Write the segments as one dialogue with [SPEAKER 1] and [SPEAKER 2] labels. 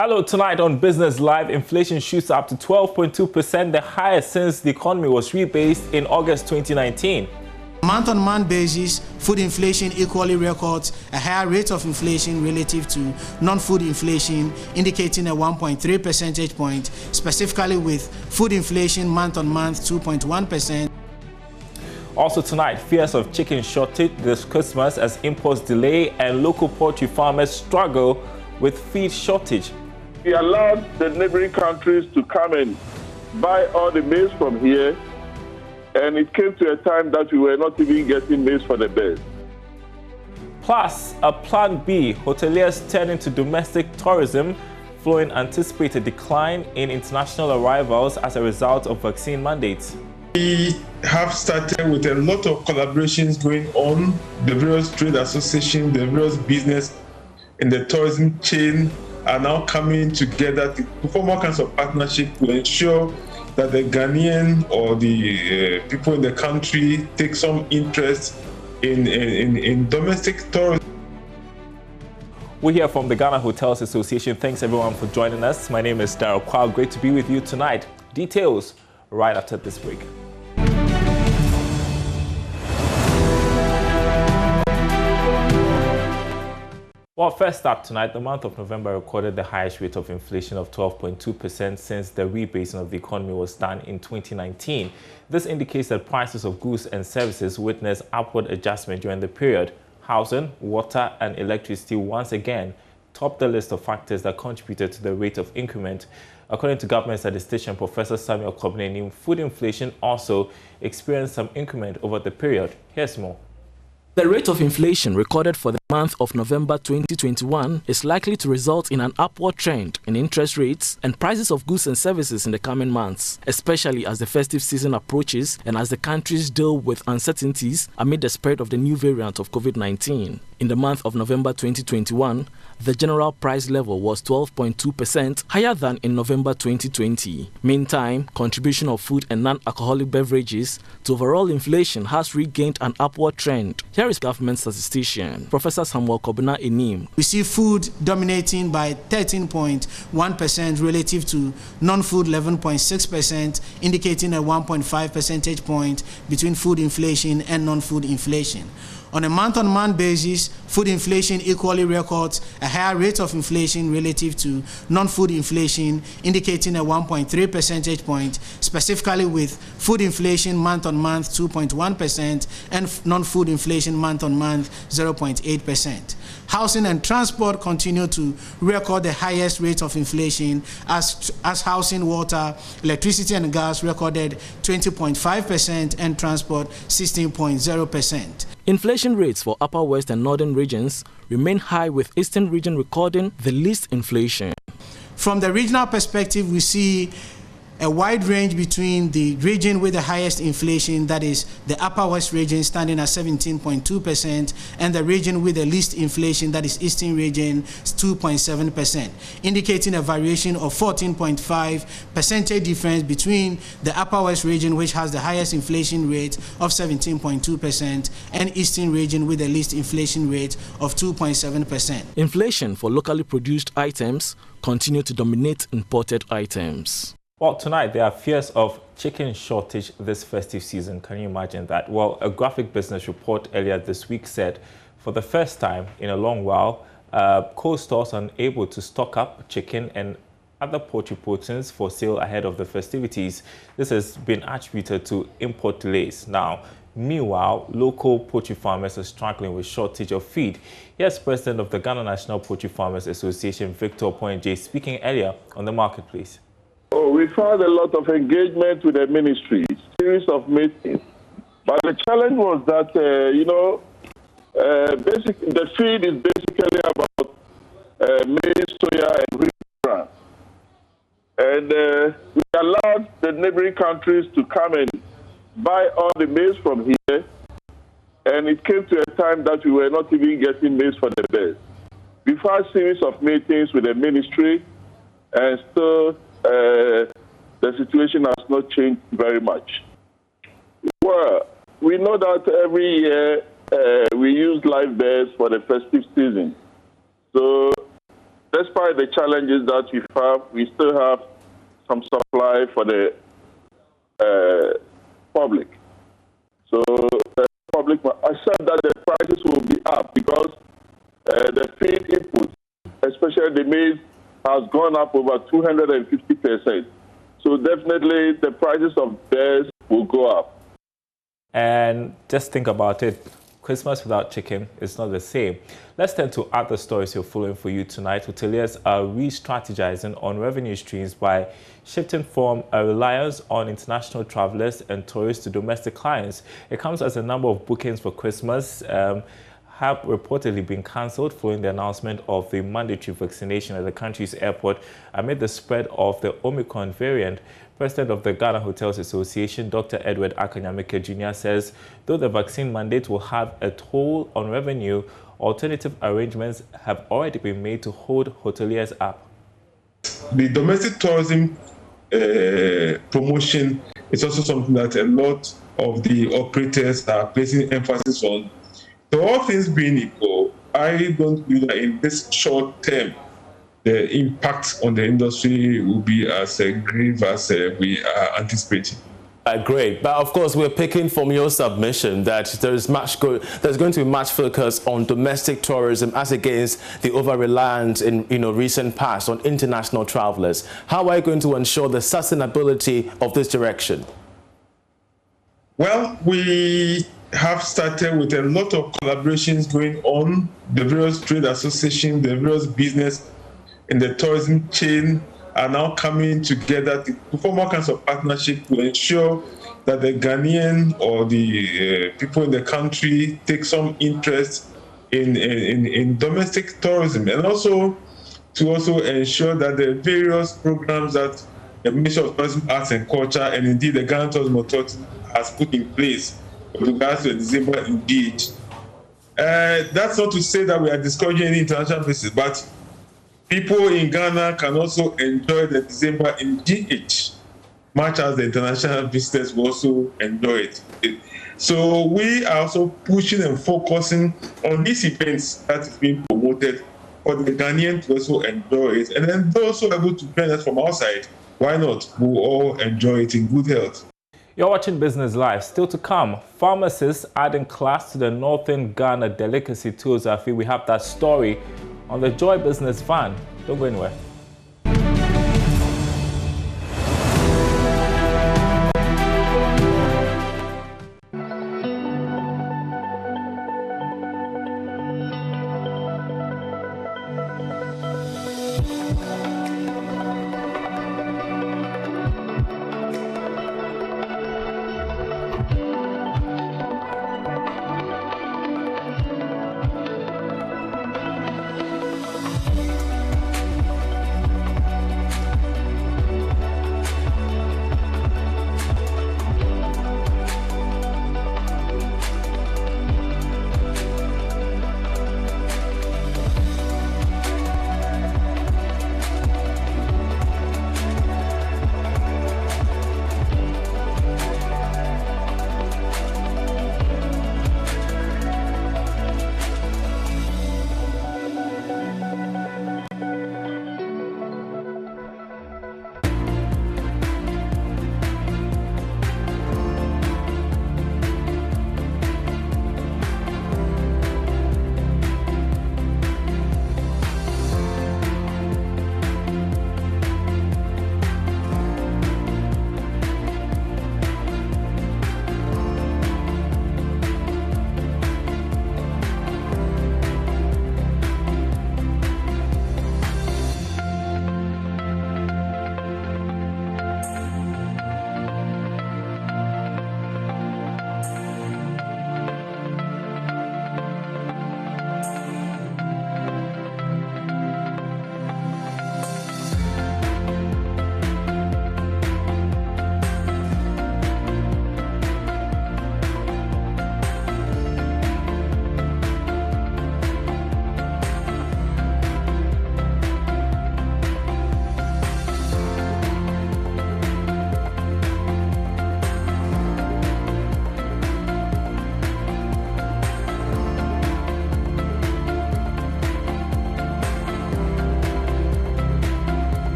[SPEAKER 1] Hello, tonight on Business Live, inflation shoots up to 12.2%, the highest since the economy was rebased in August 2019.
[SPEAKER 2] Month-on-month basis, food inflation equally records a higher rate of inflation relative to non-food inflation, indicating a 1.3 percentage point, specifically with food inflation month-on-month 2.1%.
[SPEAKER 1] Also tonight, fears of chicken shortage this Christmas as imports delay and local poultry farmers struggle with feed shortage.
[SPEAKER 3] We allowed the neighboring countries to come and buy all the maize from here, and it came to a time that we were not even getting maize for the birds.
[SPEAKER 1] Plus, a plan B, hoteliers turning to domestic tourism, following anticipated decline in international arrivals as a result of vaccine mandates.
[SPEAKER 4] We have started with a lot of collaborations going on, the various trade associations, the various business in the tourism chain are now coming together to form all kinds of partnership to ensure that the Ghanaian or the people in the country take some interest in domestic tourism.
[SPEAKER 1] We hear from the Ghana Hotels Association. Thanks everyone for joining us. My name is Darryl Kwao. Great to be with you tonight. Details right after this break. Well, first up tonight, the month of November recorded the highest rate of inflation of 12.2% since the rebasing of the economy was done in 2019. This indicates that prices of goods and services witnessed upward adjustment during the period. Housing, water and electricity once again topped the list of factors that contributed to the rate of increment. According to government statistician Professor Samuel Kobnenim, food inflation also experienced some increment over the period. Here's more.
[SPEAKER 5] The rate of inflation recorded for the month of November 2021 is likely to result in an upward trend in interest rates and prices of goods and services in the coming months, especially as the festive season approaches and as the countries deal with uncertainties amid the spread of the new variant of COVID-19. In the month of November 2021, the general price level was 12.2% higher than in November 2020. Meantime, contribution of food and non-alcoholic beverages to overall inflation has regained an upward trend. Here is government statistician Professor Samuel Kobnenim.
[SPEAKER 2] We see food dominating by 13.1% relative to non-food 11.6%, indicating a 1.5 percentage point between food inflation and non-food inflation. On a month-on-month basis, food inflation equally records a higher rate of inflation relative to non-food inflation, indicating a 1.3 percentage point, specifically with food inflation month-on-month 2.1% and non-food inflation month-on-month 0.8%. Housing and transport continue to record the highest rate of inflation as housing, water, electricity and gas recorded 20.5% and transport 16.0%.
[SPEAKER 5] Inflation rates for Upper West and Northern regions remain high, with Eastern region recording the least inflation.
[SPEAKER 2] From the regional perspective, we see a wide range between the region with the highest inflation, that is the Upper West region, standing at 17.2%, and the region with the least inflation, that is Eastern region, 2.7%, indicating a variation of 14.5 percentage difference between the Upper West region, which has the highest inflation rate of 17.2%, and Eastern region with the least inflation rate of 2.7%.
[SPEAKER 5] Inflation for locally produced items continue to dominate imported items.
[SPEAKER 1] Well, tonight there are fears of chicken shortage this festive season. Can you imagine that? Well, a graphic business report earlier this week said for the first time in a long while, cold stores are unable to stock up chicken and other poultry proteins for sale ahead of the festivities. This has been attributed to import delays. Now, meanwhile, local poultry farmers are struggling with shortage of feed. Here's President of the Ghana National Poultry Farmers Association, Victor Oponje, speaking earlier on the marketplace.
[SPEAKER 3] Oh, we found a lot of engagement with the ministry, series of meetings. But the challenge was that, basically the feed is basically about maize, soya, and wheat bran. And we allowed the neighboring countries to come and buy all the maize from here, and it came to a time that we were not even getting maize for the birds. We found a series of meetings with the ministry, and still the situation has not changed very much. Well, we know that every year we use live birds for the festive season. So despite the challenges that we still have some supply for the public. So the public accept that the prices will be up because the feed input, especially the maize, has gone up over 250%. So definitely the prices of bears will go up.
[SPEAKER 1] And just think about it. Christmas without chicken is not the same. Let's turn to other stories you're following for you tonight. Hoteliers are re-strategizing on revenue streams by shifting from a reliance on international travelers and tourists to domestic clients. It comes as a number of bookings for Christmas have reportedly been cancelled following the announcement of the mandatory vaccination at the country's airport amid the spread of the Omicron variant. President of the Ghana Hotels Association, Dr. Edward Akanyamike Jr. says, though the vaccine mandate will have a toll on revenue, alternative arrangements have already been made to hold hoteliers up.
[SPEAKER 4] The domestic tourism promotion is also something that a lot of the operators are placing emphasis on. So all things being equal, I don't believe that in this short term, the impact on the industry will be as grave as we are anticipating.
[SPEAKER 6] Great, but of course we're picking from your submission that there's going to be much focus on domestic tourism as against the over-reliance in recent past on international travelers. How are you going to ensure the sustainability of this direction?
[SPEAKER 4] Well, we have started with a lot of collaborations going on. The various trade associations, the various business in the tourism chain are now coming together to form all kinds of partnership to ensure that the Ghanaian or the people in the country take some interest in domestic tourism, and also to ensure that the various programs that the Ministry of Tourism, Arts and Culture, and indeed the Ghana Tourism Authority has put in place with regards to the December indeed. That's not to say that we are discouraging any international visits, but people in Ghana can also enjoy the December in GH, much as the international visitors will also enjoy it. So we are also pushing and focusing on these events that is being promoted for the Ghanaian to also enjoy it. And then those who are able to join us from outside, why not? We'll all enjoy it in good health.
[SPEAKER 1] You're watching Business Live. Still to come, pharmacists adding class to the Northern Ghana delicacy tools. I feel we have that story on the Joy Business van. Don't go anywhere.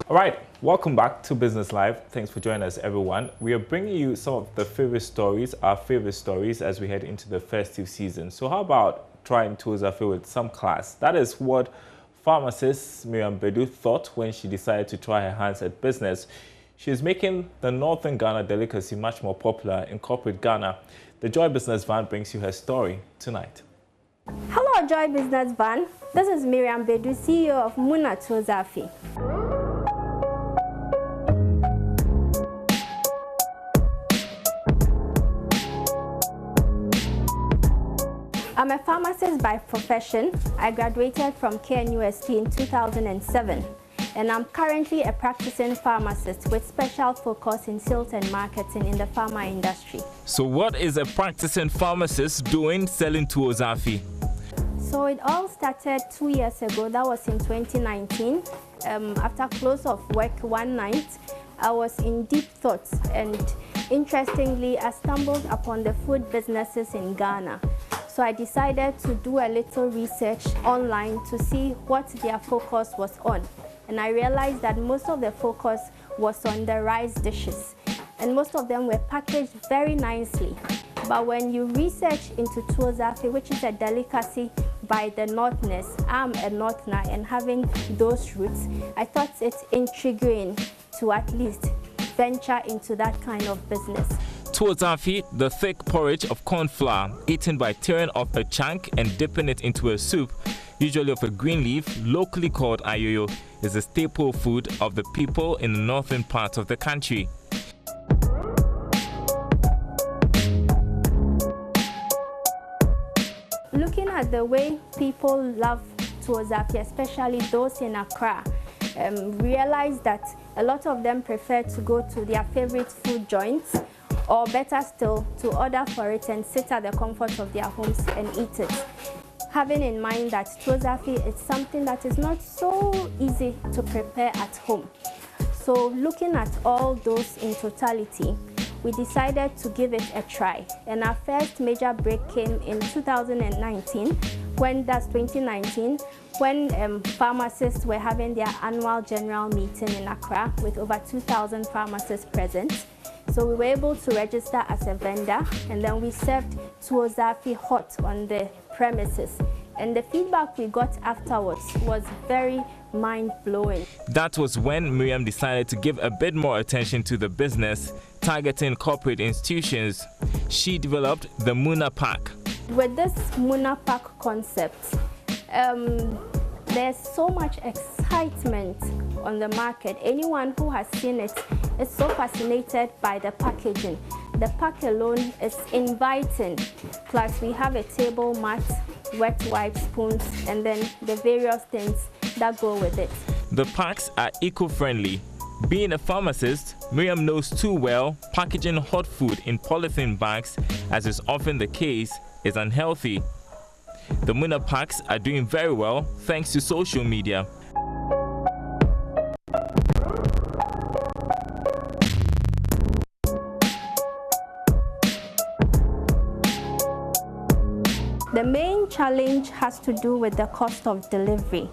[SPEAKER 1] All right, welcome back to Business Live. Thanks for joining us, everyone. We are bringing you some of the favorite stories, our favorite stories, as we head into the festive season. So how about trying Tuozafe with some class? That is what pharmacist Miriam Bedu thought when she decided to try her hands at business. She is making the Northern Ghana delicacy much more popular in corporate Ghana. The Joy Business Van brings you her story tonight.
[SPEAKER 7] Hello, Joy Business Van. This is Miriam Bedu, CEO of Muna Tuozafe. I'm a pharmacist by profession. I graduated from KNUST in 2007, and I'm currently a practicing pharmacist with special focus in sales and marketing in the pharma industry.
[SPEAKER 1] So what is a practicing pharmacist doing selling Tuozafe?
[SPEAKER 7] So it all started 2 years ago. That was in 2019. After close of work one night, I was in deep thoughts, and interestingly, I stumbled upon the food businesses in Ghana. So I decided to do a little research online to see what their focus was on. And I realized that most of the focus was on the rice dishes. And most of them were packaged very nicely. But when you research into Tuozafe, which is a delicacy by the Northerners, I'm a Northerner, and having those roots, I thought it intriguing to at least venture into that kind of business.
[SPEAKER 1] Tuozafe, the thick porridge of corn flour, eaten by tearing off a chunk and dipping it into a soup, usually of a green leaf, locally called ayoyo, is a staple food of the people in the northern part of the country.
[SPEAKER 7] Looking at the way people love Tuozafe, especially those in Accra, realize that a lot of them prefer to go to their favorite food joints, or better still, to order for it and sit at the comfort of their homes and eat it. Having in mind that Tuozafe is something that is not so easy to prepare at home. So looking at all those in totality, we decided to give it a try. And our first major break came in 2019, when pharmacists were having their annual general meeting in Accra with over 2,000 pharmacists present. So we were able to register as a vendor, and then we served Tuozafe hot on the premises. And the feedback we got afterwards was very mind-blowing.
[SPEAKER 1] That was when Miriam decided to give a bit more attention to the business, targeting corporate institutions. She developed the Muna Pack.
[SPEAKER 7] With this Muna Pack concept, there's so much excitement on the market. Anyone who has seen it is so fascinated by the packaging. The pack alone is inviting. Plus, we have a table mat, wet wipe, spoons, and then the various things that go with it.
[SPEAKER 1] The packs are eco-friendly. Being a pharmacist, Miriam knows too well packaging hot food in polythene bags, as is often the case, is unhealthy. The Muna packs are doing very well thanks to social media.
[SPEAKER 7] The main challenge has to do with the cost of delivery.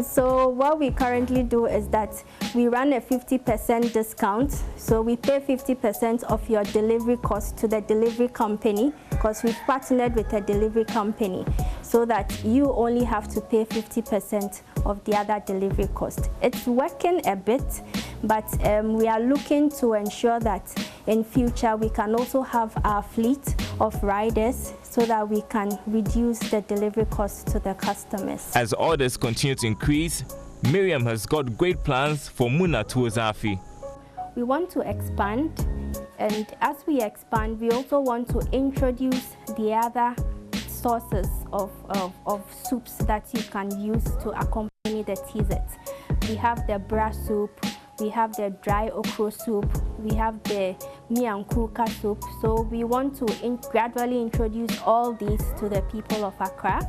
[SPEAKER 7] So what we currently do is that we run a 50% discount. So we pay 50% of your delivery cost to the delivery company, because we've partnered with a delivery company, so that you only have to pay 50% of the other delivery cost. It's working a bit, but we are looking to ensure that in future we can also have our fleet of riders, so that we can reduce the delivery costs to the customers.
[SPEAKER 1] As orders continue to increase, Miriam has got great plans for Muna Tuozafe.
[SPEAKER 7] We want to expand, and as we expand, we also want to introduce the other sources of soups that you can use to accompany the teasets. We have the bra soup, we have the dry okra soup, we have the miankuka soup. So we want to gradually introduce all these to the people of Accra,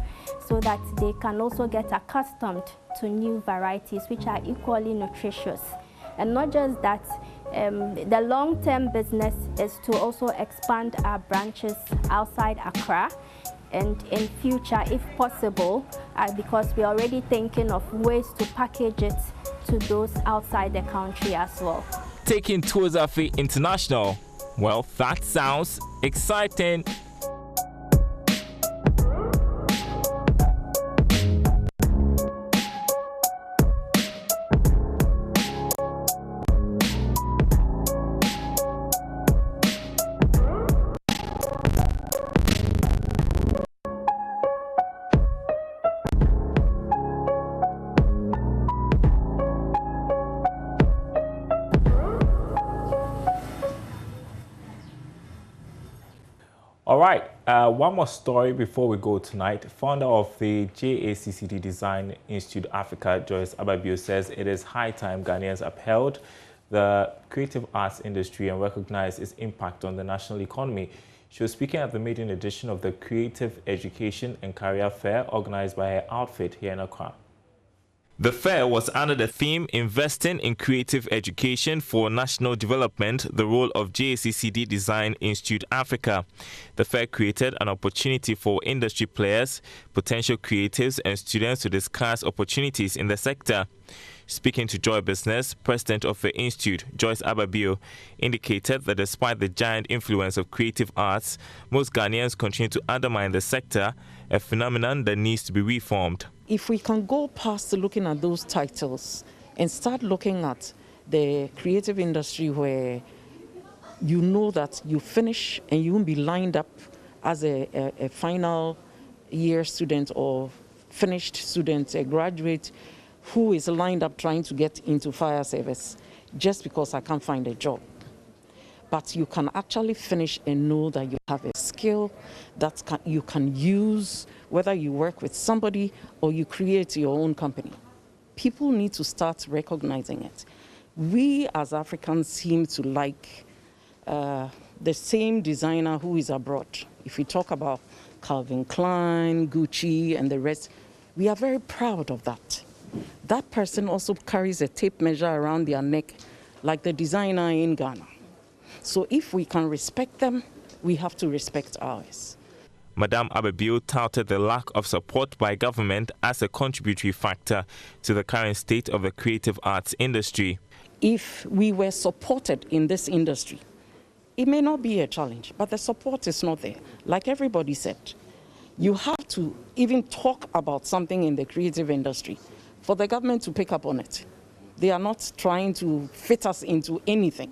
[SPEAKER 7] so that they can also get accustomed to new varieties which are equally nutritious. And not just that, the long-term business is to also expand our branches outside Accra, and in future, if possible, because we're already thinking of ways to package it to those outside the country as well.
[SPEAKER 1] Taking tours Afi international. Well, that sounds exciting. All right, one more story before we go tonight. Founder of the JACCD Design Institute Africa, Joyce Ababio, says it is high time Ghanaians upheld the creative arts industry and recognize its impact on the national economy. She was speaking at the maiden edition of the Creative Education and Career Fair organized by her outfit here in Accra. The fair was under the theme Investing in Creative Education for National Development, the role of JACCD Design Institute Africa. The fair created an opportunity for industry players, potential creatives and students to discuss opportunities in the sector. Speaking to Joy Business, president of the institute, Joyce Ababio, indicated that despite the giant influence of creative arts, most Ghanaians continue to undermine the sector, a phenomenon that needs to be reformed.
[SPEAKER 8] If we can go past looking at those titles and start looking at the creative industry where you know that you finish and you won't be lined up as a final year student or finished student, a graduate who is lined up trying to get into fire service just because I can't find a job. But you can actually finish and know that you have a skill that you can use, whether you work with somebody or you create your own company. People need to start recognizing it. We as Africans seem to like the same designer who is abroad. If we talk about Calvin Klein, Gucci, and the rest, we are very proud of that. That person also carries a tape measure around their neck like the designer in Ghana. So if we can respect them, we have to respect ours.
[SPEAKER 1] Madame Ababio touted the lack of support by government as a contributory factor to the current state of the creative arts industry.
[SPEAKER 8] If we were supported in this industry, it may not be a challenge, but the support is not there. Like everybody said, you have to even talk about something in the creative industry for the government to pick up on it. They are not trying to fit us into anything.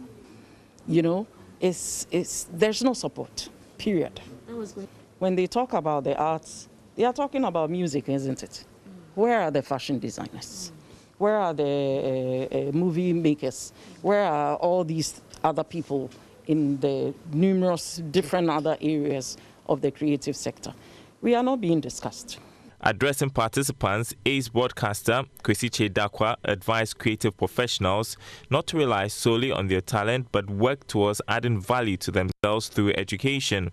[SPEAKER 8] You know, there's no support, period.
[SPEAKER 7] That was good.
[SPEAKER 8] When they talk about the arts, they are talking about music, isn't it? Where are the fashion designers? Where are the movie makers? Where are all these other people in the numerous different other areas of the creative sector? We are not being discussed.
[SPEAKER 1] Addressing participants, ace broadcaster Kwesi Dakwa advised creative professionals not to rely solely on their talent but work towards adding value to themselves through education.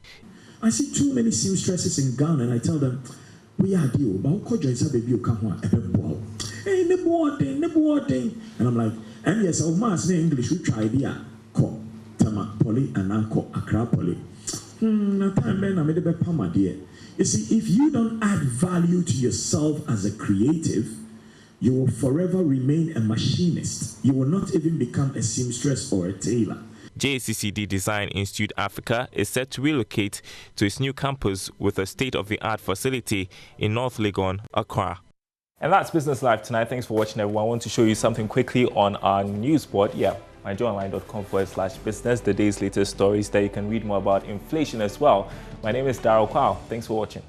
[SPEAKER 9] I see too many seamstresses in Ghana and I tell them, we are deal, but how could you baby come hey, and I'm like, and yes, our mass in English, we try the call Tama Poly and Uncle Accra Poly. No time then I made a bit pama dear. You see, if you don't add value to yourself as a creative, you will forever remain a machinist. You will not even become a seamstress or a tailor.
[SPEAKER 1] JACCD Design Institute Africa is set to relocate to its new campus with a state-of-the-art facility in North Legon, Accra. And that's Business Live tonight. Thanks for watching, everyone. I want to show you something quickly on our news board. Yeah, myjoyonline.com/business, the day's latest stories that you can read more about inflation as well. My name is Darryl Kwao. Thanks for watching.